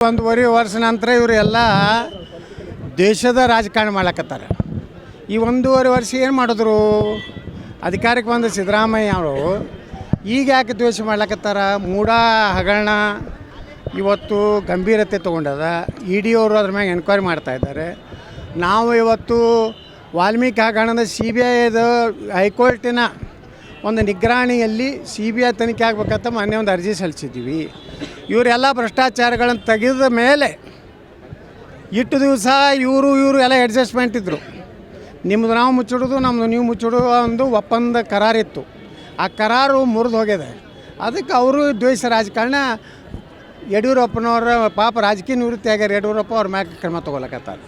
ಒಂದೂವರೆ ವರ್ಷ ನಂತರ ಇವರೆಲ್ಲ ದೇಶದ ರಾಜಕಾರಣ ಮಾಡ್ಲಕತ್ತಾರೆ. ಈ ಒಂದೂವರೆ ವರ್ಷ ಏನು ಮಾಡಿದ್ರು? ಅಧಿಕಾರಕ್ಕೆ ಬಂದ ಸಿದ್ದರಾಮಯ್ಯ ಅವರು ಈಗ ಯಾಕೆ ದ್ವೇಷ ಮಾಡ್ಲಕತ್ತಾರ? ಮೂಢ ಹಗರಣ ಇವತ್ತು ಗಂಭೀರತೆ ತೊಗೊಂಡದ. ಇ.ಡಿ ಅವರು ಅದ್ರ ಮ್ಯಾಗೆ ಎನ್ಕ್ವೈರಿ ಮಾಡ್ತಾಯಿದ್ದಾರೆ. ನಾವು ಇವತ್ತು ವಾಲ್ಮೀಕಿ ಹಗರಣದ CBIದ ಹೈಕೋರ್ಟಿನ ಒಂದು ನಿಗ್ರಹಣೆಯಲ್ಲಿ CBI ತನಿಖೆ ಆಗ್ಬೇಕಂತ ಮೊನ್ನೆ ಒಂದು ಅರ್ಜಿ ಸಲ್ಲಿಸಿದ್ದೀವಿ. ಇವರೆಲ್ಲ ಭ್ರಷ್ಟಾಚಾರಗಳನ್ನು ತೆಗೆದ ಮೇಲೆ ಇಟ್ಟು ದಿವಸ ಇವರು ಎಲ್ಲ ಅಡ್ಜಸ್ಟ್ಮೆಂಟ್ ಇದ್ದರು. ನಿಮ್ಮದು ನಾವು ಮುಚ್ಚಿಡೋದು, ನಮ್ಮದು ನೀವು ಮುಚ್ಚಿಡೋದು ಒಂದು ಒಪ್ಪಂದ ಕರಾರಿತ್ತು. ಆ ಕರಾರು ಮುರಿದು ಹೋಗಿದೆ. ಅದಕ್ಕೆ ಅವರು ದ್ವೇಷ ರಾಜಕಾರಣ ಯಡಿಯೂರಪ್ಪನವರ ಪಾಪ ರಾಜಕೀಯ ನಿವೃತ್ತಿ ಆಗ್ಯಾರ. ಯಡಿಯೂರಪ್ಪ ಅವ್ರ ಮ್ಯಾಗ ಕ್ರಮ ತೊಗೊಳಕತ್ತಾರೆ.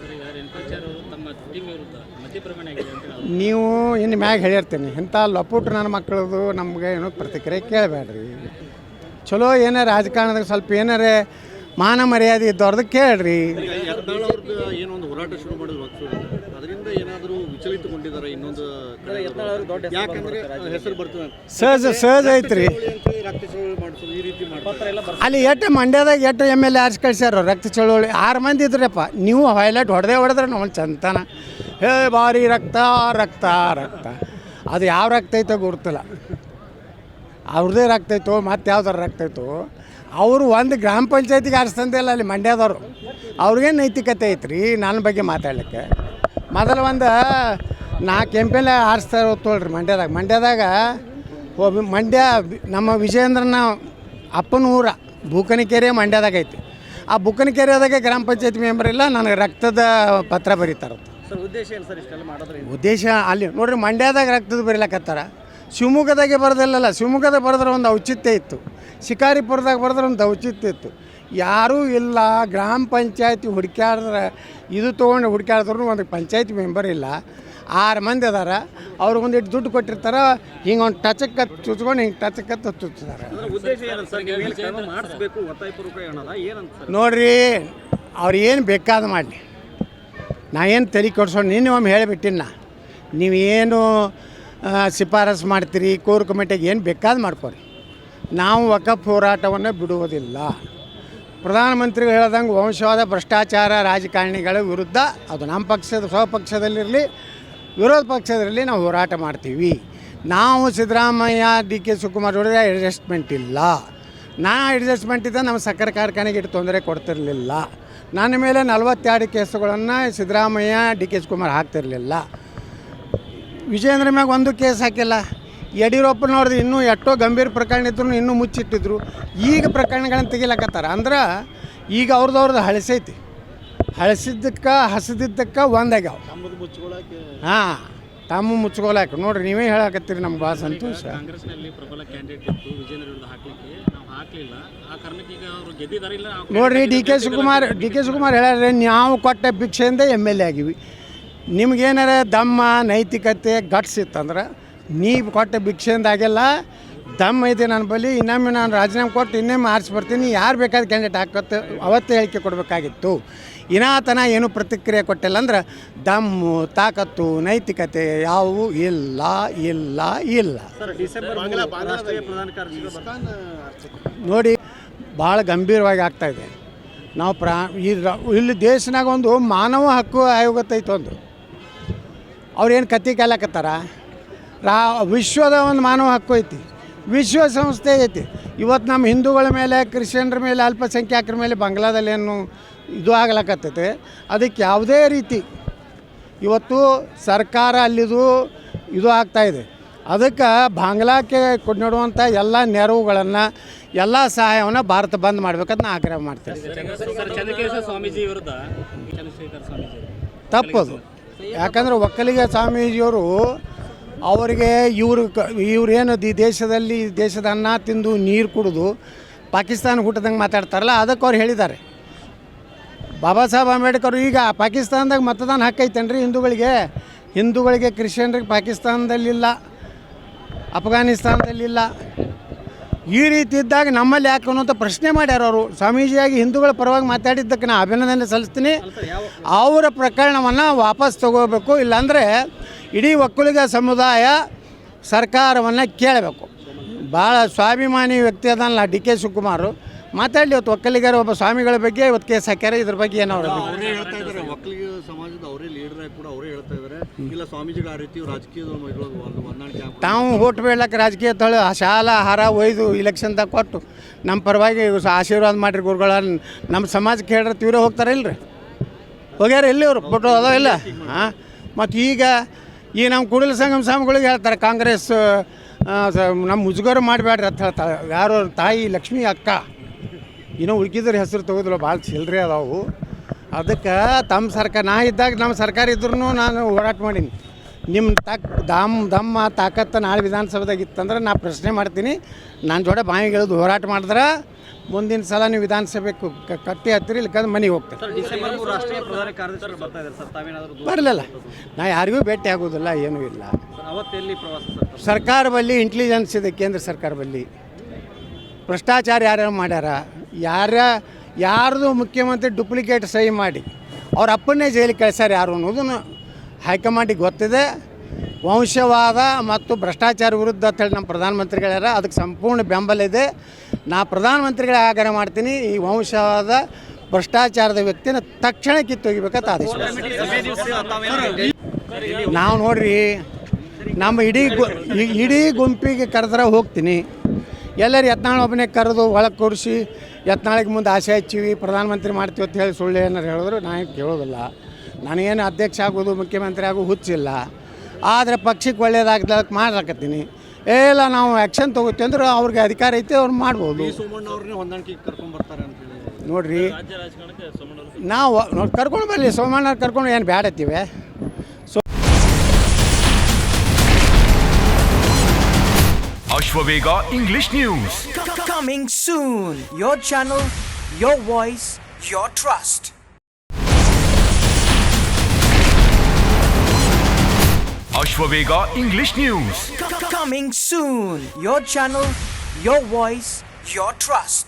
ನೀವು ಇನ್ನು ಮ್ಯಾಗ ಹೇಳಿರ್ತೀನಿ, ಇಂಥ ಲಪುಟ್ ನನ್ನ ಮಕ್ಕಳದು ನಮಗೆ ಏನೋ ಪ್ರತಿಕ್ರಿಯೆ ಕೇಳಬೇಡ್ರಿ. ಚಲೋ ಏನಾರ ರಾಜಕಾರಣದಾಗ ಸ್ವಲ್ಪ ಏನಾರ ಮಾನ ಮರ್ಯಾದೆ ಇದ್ದವ್ರದ್ದು ಕೇಳ್ರಿ. ಏನೊಂದು ಹೋರಾಟ ಶುರು ಮಾಡಿದ್ರು ಅದರಿಂದ ಏನಾದರೂ ವಿಚಲಿತಗೊಂಡಿದ್ದಾರೆ? ಇನ್ನೊಂದು ಯಾಕಂದ್ರೆ ಹೆಸರು ಬರ್ತದೆ ಸಹಜ ಐತ್ರಿ. ಅಲ್ಲಿ ಎಷ್ಟು ಮಂಡ್ಯದಾಗ ಎಷ್ಟು MLA ಆರ್ಸಿ ಕಳ್ಸ್ಯಾರ ರಕ್ತ ಚಳುವಳಿ 6 ಮಂದಿ ಇದ್ರಪ್ಪ. ನೀವು ಹೈಲೈಟ್ ಹೊಡೆದ್ರೆ ನಾವು ಚಂತನ ಭಾರಿ ರಕ್ತ ರಕ್ತ ರಕ್ತ. ಅದು ಯಾವ ರಕ್ತ ಐತೋ ಗೊತ್ತಿಲ್ಲ. ಅವ್ರದ್ದೇ ರಕ್ತ ಐತೋ ಮತ್ತು ಯಾವ್ದಾರು ರಕ್ತ ಐತೋ. ಅವರು ಒಂದು ಗ್ರಾಮ ಪಂಚಾಯತಿಗೆ ಆರಿಸ್ತಂತೆ ಇಲ್ಲ ಅಲ್ಲಿ ಮಂಡ್ಯದವರು. ಅವ್ರಿಗೇನು ನೈತಿಕತೆ ಐತ್ರಿ ನನ್ನ ಬಗ್ಗೆ ಮಾತಾಡ್ಲಿಕ್ಕೆ? ಮೊದಲು ಒಂದು 4 MLA ಆರಿಸ್ತಾರೆ ತೋಳ್ರಿ ಮಂಡ್ಯದಾಗ ಮಂಡ್ಯ ನಮ್ಮ ವಿಜಯೇಂದ್ರನ ಅಪ್ಪನ ಊರ ಬೂಕನಕೆರೆ ಮಂಡ್ಯದಾಗ ಐತಿ. ಆ ಬೂಕನಕೆರೆದಾಗೆ ಗ್ರಾಮ ಪಂಚಾಯತಿ ಮೆಂಬರ್ ಇಲ್ಲ, ನನಗೆ ರಕ್ತದ ಪತ್ರ ಬರೀತಾರಂತ. ಉದ್ದೇಶ ಏನು ಸರ್ ಇಷ್ಟೆಲ್ಲ ಮಾಡೋದ್ರಿಂದ? ಉದ್ದೇಶ ಅಲ್ಲಿ ನೋಡ್ರಿ, ಮಂಡ್ಯದಾಗ ರಕ್ತದ ಬರೀಲಕತ್ತಾರ. ಶಿವಮೊಗ್ಗದಾಗೆ ಬರೋದಿಲ್ಲಲ್ಲ. ಶಿವಮೊಗ್ಗದಾಗ ಬರೆದ್ರೆ ಒಂದು ಔಚಿತ್ಯ ಇತ್ತು, ಶಿಕಾರಿಪುರದಾಗ ಬರೆದ್ರೆ ಒಂದು ಔಚಿತ್ಯ ಇತ್ತು. ಯಾರೂ ಇಲ್ಲ. ಗ್ರಾಮ ಪಂಚಾಯತಿ ಹುಡುಕ್ಯಾಡಿದ್ರೆ ಇದು ತೊಗೊಂಡು ಹುಡುಕ್ಯಾಡಿದ್ರು ಒಂದು ಪಂಚಾಯತಿ ಮೆಂಬರ್ ಇಲ್ಲ. 6 ಮಂದಿ ಅದಾರ. ಅವ್ರಿಗೊಂದಿಟ್ಟು ದುಡ್ಡು ಕೊಟ್ಟಿರ್ತಾರೆ. ಹಿಂಗೆ ಒಂದು ಟಚಕ್ಕೆ ಚುಚ್ಕೊಂಡು ಹಿಂಗೆ ಟಚಕ್ಕೆ ಚುಚ್ತಾರೆ. ನೋಡ್ರಿ, ಅವ್ರು ಏನು ಬೇಕಾದ ಮಾಡಲಿ, ನಾ ಏನು ತಲೆ ಕೊಡ್ಸೋಣ. ನಿನ್ನೆ ಒಮ್ಮೆ ಹೇಳಿಬಿಟ್ಟಿನ, ನೀವೇನು ಶಿಫಾರಸು ಮಾಡ್ತೀರಿ ಕೋರ್ ಕಮಿಟಿಗೆ ಏನು ಬೇಕಾದ ಮಾಡ್ಕೊರಿ. ನಾವು ವಕಫ್ ಹೋರಾಟವನ್ನು ಬಿಡುವುದಿಲ್ಲ. ಪ್ರಧಾನಮಂತ್ರಿಗಳು ಹೇಳ್ದಂಗೆ ವಂಶವಾದ ಭ್ರಷ್ಟಾಚಾರ ರಾಜಕಾರಣಿಗಳ ವಿರುದ್ಧ, ಅದು ನಮ್ಮ ಪಕ್ಷದ ಸ್ವಪಕ್ಷದಲ್ಲಿರಲಿ ವಿರೋಧ ಪಕ್ಷದಲ್ಲಿರಲಿ, ನಾವು ಹೋರಾಟ ಮಾಡ್ತೀವಿ. ನಾವು ಸಿದ್ದರಾಮಯ್ಯ DK ಶಿವಕುಮಾರ್ ಜೋಡಿಗೆ ಅಡ್ಜಸ್ಟ್ಮೆಂಟ್ ಇಲ್ಲ. ಅಡ್ಜಸ್ಟ್ಮೆಂಟ್ ಇದ್ದ ನಮ್ಮ ಸಕ್ಕರೆ ಕಾರ್ಖಾನೆಗೆ ಇಟ್ಟು ತೊಂದರೆ ಕೊಡ್ತಿರಲಿಲ್ಲ. ನನ್ನ ಮೇಲೆ 42 ಕೇಸುಗಳನ್ನು ಸಿದ್ದರಾಮಯ್ಯ DK ಶಿವಕುಮಾರ್ ಹಾಕ್ತಿರಲಿಲ್ಲ. ವಿಜಯೇಂದ್ರ ಮ್ಯಾಗ ಒಂದು ಕೇಸ್ ಹಾಕಿಲ್ಲ. ಯಡಿಯೂರಪ್ಪನವ್ರದ್ದು ಇನ್ನೂ ಎಷ್ಟೋ ಗಂಭೀರ ಪ್ರಕರಣ ಇದ್ರು ಇನ್ನೂ ಮುಚ್ಚಿಟ್ಟಿದ್ರು. ಈಗ ಪ್ರಕರಣಗಳನ್ನು ತೆಗಿಲಕತ್ತಾರ. ಅಂದ್ರೆ ಈಗ ಅವ್ರದ್ದು ಹಳಸೈತಿ. ಹಳಸಿದ್ದಕ್ಕೆ ಹಸಿದಿದ್ದಕ್ಕೆ ಒಂದಾಗ್ಯಾವ. ಹಾಂ, ತಮ್ಮ ಮುಚ್ಕೊಳಕ್ಕೆ ನೋಡ್ರಿ, ನೀವೇ ಹೇಳಕತ್ತೀರಿ. ನಮ್ಗೆ ಭಾಳ ಸಂತೋಷ. ನೋಡ್ರಿ, ಡಿ ಕೆ ಶಿವಕುಮಾರ್ ಹೇಳ್ಯಾರ, ನಾವು ಕೊಟ್ಟ ಭಿಕ್ಷೆಯಿಂದ MLA ಆಗಿವಿ. ನಿಮ್ಗೇನಾರ ದಮ್ಮ ನೈತಿಕತೆ ಗಟ್ಸ್ ಇತ್ತಂದ್ರೆ ನೀವು ಕೊಟ್ಟ ಭಿಕ್ಷೆಯಿಂದ ಆಗಿಲ್ಲ. ದಮ್ ಐತೆ ನನ್ನ ಬಳಿ. ಇನ್ನೊಮ್ಮೆ ನಾನು ರಾಜೀನಾಮೆ ಕೊಟ್ಟು ಇನ್ನೊಮ್ಮೆ ಆರಿಸಿ ಬರ್ತೀನಿ. ಯಾರು ಬೇಕಾದ ಕ್ಯಾಂಡಿಡೇಟ್ ಹಾಕತ್ತೆ ಅವತ್ತೇ ಹೇಳಿಕೆ ಕೊಡಬೇಕಾಗಿತ್ತು. ಇನ್ನಾತನ ಏನು ಪ್ರತಿಕ್ರಿಯೆ ಕೊಟ್ಟಿಲ್ಲ ಅಂದ್ರೆ ದಮ್ಮು ತಾಕತ್ತು ನೈತಿಕತೆ ಯಾವುವು ಇಲ್ಲ ಇಲ್ಲ ಇಲ್ಲ. ನೋಡಿ, ಭಾಳ ಗಂಭೀರವಾಗಿ ಆಗ್ತಾಯಿದೆ. ನಾವು ಇಲ್ಲಿ ದೇಶನಾಗ ಒಂದು ಮಾನವ ಹಕ್ಕು ಆಯೋಗತ್ತೈತೆ. ಒಂದು ಅವ್ರೇನು ಕತ್ತಿ ಕಾಲಕತ್ತಾರ. ವಿಶ್ವದ ಒಂದು ಮಾನವ ಹಕ್ಕು ಐತಿ, ವಿಶ್ವಸಂಸ್ಥೆ ಐತಿ. ಇವತ್ತು ನಮ್ಮ ಹಿಂದೂಗಳ ಮೇಲೆ, ಕ್ರಿಶ್ಚಿಯನ್ರ ಮೇಲೆ, ಅಲ್ಪಸಂಖ್ಯಾತರ ಮೇಲೆ ಬಾಂಗ್ಲಾದಲ್ಲೇನು ಇದು ಆಗ್ಲಕತ್ತೈತೆ. ಅದಕ್ಕೆ ಯಾವುದೇ ರೀತಿ ಇವತ್ತು ಸರ್ಕಾರ ಅಲ್ಲಿದು ಇದು ಆಗ್ತಾಯಿದೆ. ಅದಕ್ಕೆ ಬಾಂಗ್ಲಾಕ್ಕೆ ಕೊಡುವಂಥ ಎಲ್ಲ ನೆರವುಗಳನ್ನು, ಎಲ್ಲ ಸಹಾಯವನ್ನು ಭಾರತ ಬಂದ್ ಮಾಡಬೇಕಂತ ನಾನು ಆಗ್ರಹ ಮಾಡ್ತೀನಿ. ತಪ್ಪದು. ಯಾಕಂದರೆ ಒಕ್ಕಲಿಗ ಸ್ವಾಮೀಜಿಯವರು ಅವರಿಗೆ ಇವ್ರೇನು ದೇಶದ ಅನ್ನ ತಿಂದು ನೀರು ಕುಡಿದು ಪಾಕಿಸ್ತಾನ ಹುಟ್ಟದಂಗೆ ಮಾತಾಡ್ತಾರಲ್ಲ, ಅದಕ್ಕೆ ಅವ್ರು ಹೇಳಿದ್ದಾರೆ. ಬಾಬಾ ಸಾಹೇಬ್ ಅಂಬೇಡ್ಕರ್ ಈಗ ಪಾಕಿಸ್ತಾನದಾಗ ಮತದಾನ ಹಕ್ಕೈತೇನ್ರಿ ಹಿಂದೂಗಳಿಗೆ ಕ್ರಿಶ್ಚಿಯನ್ರಿಗೆ ಪಾಕಿಸ್ತಾನದಲ್ಲಿಲ್ಲ, ಅಫ್ಘಾನಿಸ್ತಾನದಲ್ಲಿಲ್ಲ. ಈ ರೀತಿ ಇದ್ದಾಗ ನಮ್ಮಲ್ಲಿ ಯಾಕೆ ಅನ್ನೋಂಥ ಪ್ರಶ್ನೆ ಮಾಡ್ಯಾರ ಅವರು. ಸ್ವಾಮೀಜಿಯಾಗಿ ಹಿಂದೂಗಳ ಪರವಾಗಿ ಮಾತಾಡಿದ್ದಕ್ಕೆ ನಾನು ಅಭಿನಂದನೆ ಸಲ್ಲಿಸ್ತೀನಿ. ಅವರ ಪ್ರಕರಣವನ್ನು ವಾಪಸ್ ತಗೋಬೇಕು. ಇಲ್ಲಾಂದರೆ ಇಡೀ ಒಕ್ಕಲಿಗ ಸಮುದಾಯ ಸರ್ಕಾರವನ್ನು ಕೇಳಬೇಕು. ಭಾಳ ಸ್ವಾಭಿಮಾನಿ ವ್ಯಕ್ತಿ ಅದಲ್ಲ DK ಶಿವಕುಮಾರ್. ಮಾತಾಡಲಿ. ಇವತ್ತು ಒಕ್ಕಲಿಗರ ಒಬ್ಬ ಸ್ವಾಮಿಗಳ ಬಗ್ಗೆ ಇವತ್ತು ಕೇಸ್ ಹಾಕ್ಯಾರ. ಇದ್ರ ಬಗ್ಗೆ ಏನೋ ಅವ್ರ ಅವರೇ ಹೇಳ್ತಾ ಇದ್ದಾರೆ, ಒಕ್ಕಲಿಗ ಸಮಾಜದ ಅವರೇ ಲೀಡರ್ ಆಗಿ ಕೂಡ ಅವರೇ ಹೇಳ್ತಾ ಇದ್ದಾರೆ, ಇಲ್ಲ ಸ್ವಾಮೀಜಿಗಳು ಆ ರೀತಿ ರಾಜಕೀಯದ ಹೊಂದಾಣಿಕೆ ತಾವು ಓಟ್ ಬೀಳಕ್ಕೆ ರಾಜಕೀಯ ತೊಳೆ ಶಾಲಾ ಆಹಾರ ಒಯ್ದು ಇಲೆಕ್ಷನ್ದಾಗ ಕೊಟ್ಟು ನಮ್ಮ ಪರವಾಗಿ ಆಶೀರ್ವಾದ ಮಾಡಿರಿ ಗುರುಗಳ ನಮ್ಮ ಸಮಾಜಕ್ಕೆ ಹೇಳ್ರಿ ತೀವ್ರ ಹೋಗ್ತಾರೆ ಇಲ್ರಿ, ಹೋಗ್ಯಾರ ಎಲ್ಲಿ ಅವ್ರು ಫೋಟೋ ಅದಾವ ಇಲ್ಲ. ಹಾಂ, ಮತ್ತು ಈಗ ಈ ನಮ್ಮ ಕೂಡಲ ಸಂಗಮ ಸ್ವಾಮಿಗಳಿಗೆ ಹೇಳ್ತಾರೆ ಕಾಂಗ್ರೆಸ್ ನಮ್ಮ ಮುಜುಗರ ಮಾಡಬೇಡ್ರಿ ಅಂತ ಹೇಳ್ತಾರೆ. ಯಾರು ತಾಯಿ ಲಕ್ಷ್ಮೀ ಅಕ್ಕ ಇನ್ನೂ ಉಳ್ಕಿದ್ರ ಹೆಸರು ತೆಗೆದಿಲ್ಲ, ಭಾಳ ಚಿಲ್ಲರೆ ಅದಾವು. ಅದಕ್ಕೆ ತಮ್ಮ ಸರ್ಕಾರ ನಾ ಇದ್ದಾಗ ನಮ್ಮ ಸರ್ಕಾರ ಇದ್ರೂ ನಾನು ಹೋರಾಟ ಮಾಡೀನಿ. ನಿಮ್ಮ ದಮ್ಮ ತಾಕತ್ತು ನಾಳೆ ವಿಧಾನಸಭೆದಾಗ ಇತ್ತಂದ್ರೆ ನಾ ಪ್ರಶ್ನೆ ಮಾಡ್ತೀನಿ. ನನ್ನ ಜೋಡೆ ಬಾಯಿಗೆ ಎಳೆದು ಹೋರಾಟ ಮಾಡಿದ್ರೆ ಮುಂದಿನ ಸಲ ನೀವು ವಿಧಾನಸಭೆ ಕಟ್ಟಿ ಹತ್ತಿರ ಇಲ್ಲಕಂದ್ರೆ ಮನೆಗೆ ಹೋಗ್ತಾರೆ. ಬರಲಿಲ್ಲ, ನಾ ಯಾರಿಗೂ ಭೇಟಿ ಆಗೋದಿಲ್ಲ, ಏನೂ ಇಲ್ಲ. ಸರ್ಕಾರ ಬಲ್ಲಿ ಇಂಟೆಲಿಜೆನ್ಸ್ ಇದೆ, ಕೇಂದ್ರ ಸರ್ಕಾರ ಬಲ್ಲಿ ಭ್ರಷ್ಟಾಚಾರ ಯಾರ್ಯಾರು ಮಾಡ್ಯಾರ, ಯಾರ್ದು ಮುಖ್ಯಮಂತ್ರಿ ಡುಪ್ಲಿಕೇಟ್ ಸಹಿ ಮಾಡಿ ಅವ್ರ ಅಪ್ಪನ್ನೇ ಜೈಲಿಗೆ ಕಳಿಸ್ಯಾರ ಯಾರು ಅನ್ನೋದನ್ನು ಹೈಕಮಾಂಡಿಗೆ ಗೊತ್ತಿದೆ. ವಂಶವಾದ ಮತ್ತು ಭ್ರಷ್ಟಾಚಾರ ವಿರುದ್ಧ ಅಂತೇಳಿ ನಮ್ಮ ಪ್ರಧಾನಮಂತ್ರಿಗಳ್ಯಾರ, ಅದಕ್ಕೆ ಸಂಪೂರ್ಣ ಬೆಂಬಲ ಇದೆ. ನಾ ಪ್ರಧಾನಮಂತ್ರಿಗಳೇ ಆಗ್ರಹ ಮಾಡ್ತೀನಿ, ಈ ವಂಶವಾದ ಭ್ರಷ್ಟಾಚಾರದ ವ್ಯಕ್ತಿನ ತಕ್ಷಣ ಕಿತ್ತೊಗಿಬೇಕಂತ ಆದೇಶ. ನಾವು ನೋಡ್ರಿ ನಮ್ಮ ಇಡೀ ಗುಂಪಿಗೆ ಕರೆದ್ರೆ ಹೋಗ್ತೀನಿ. ಎಲ್ಲರೂ ಯತ್ನಾಳ್ ಒಬ್ಬನೇ ಕರೆದು ಒಳಗೆ ಕೂರಿಸಿ ಯತ್ನಾಳಿಗೆ ಮುಂದೆ ಆಸೆ ಹಚ್ಚಿವಿ ಪ್ರಧಾನಮಂತ್ರಿ ಮಾಡ್ತೀವಿ ಅಂತ ಹೇಳಿ ಸುಳ್ಳು ಏನಾರು ಹೇಳಿದ್ರು ನಾನು ಕೇಳೋದಿಲ್ಲ. ನನಗೇನು ಅಧ್ಯಕ್ಷ ಆಗೋದು ಮುಖ್ಯಮಂತ್ರಿ ಆಗೋದು ಹುಚ್ಚಿಲ್ಲ. ಆದರೆ ಪಕ್ಷಕ್ಕೆ ಒಳ್ಳೇದಾಗ್ದಕ್ಕೆ ಮಾಡ್ಲಾಕತ್ತೀನಿ. ಇಲ್ಲ ನಾವು ಆ್ಯಕ್ಷನ್ ತೊಗೋತೀವಿ ಅಂದ್ರೆ ಅವ್ರಿಗೆ ಅಧಿಕಾರ ಐತೆ ಅವ್ರು ಮಾಡ್ಬೋದು. ನೋಡಿರಿ ನಾವು ಕರ್ಕೊಂಡು ಬರಲಿ, ಸೋಮಣ್ಣವ್ರು ಕರ್ಕೊಂಡು ಏನು ಬ್ಯಾಡತ್ತೀವಿ. Ashwavega English News. Coming soon. Your channel, your voice, your trust. Ashwavega English News. Coming soon. Your channel, your voice, your trust.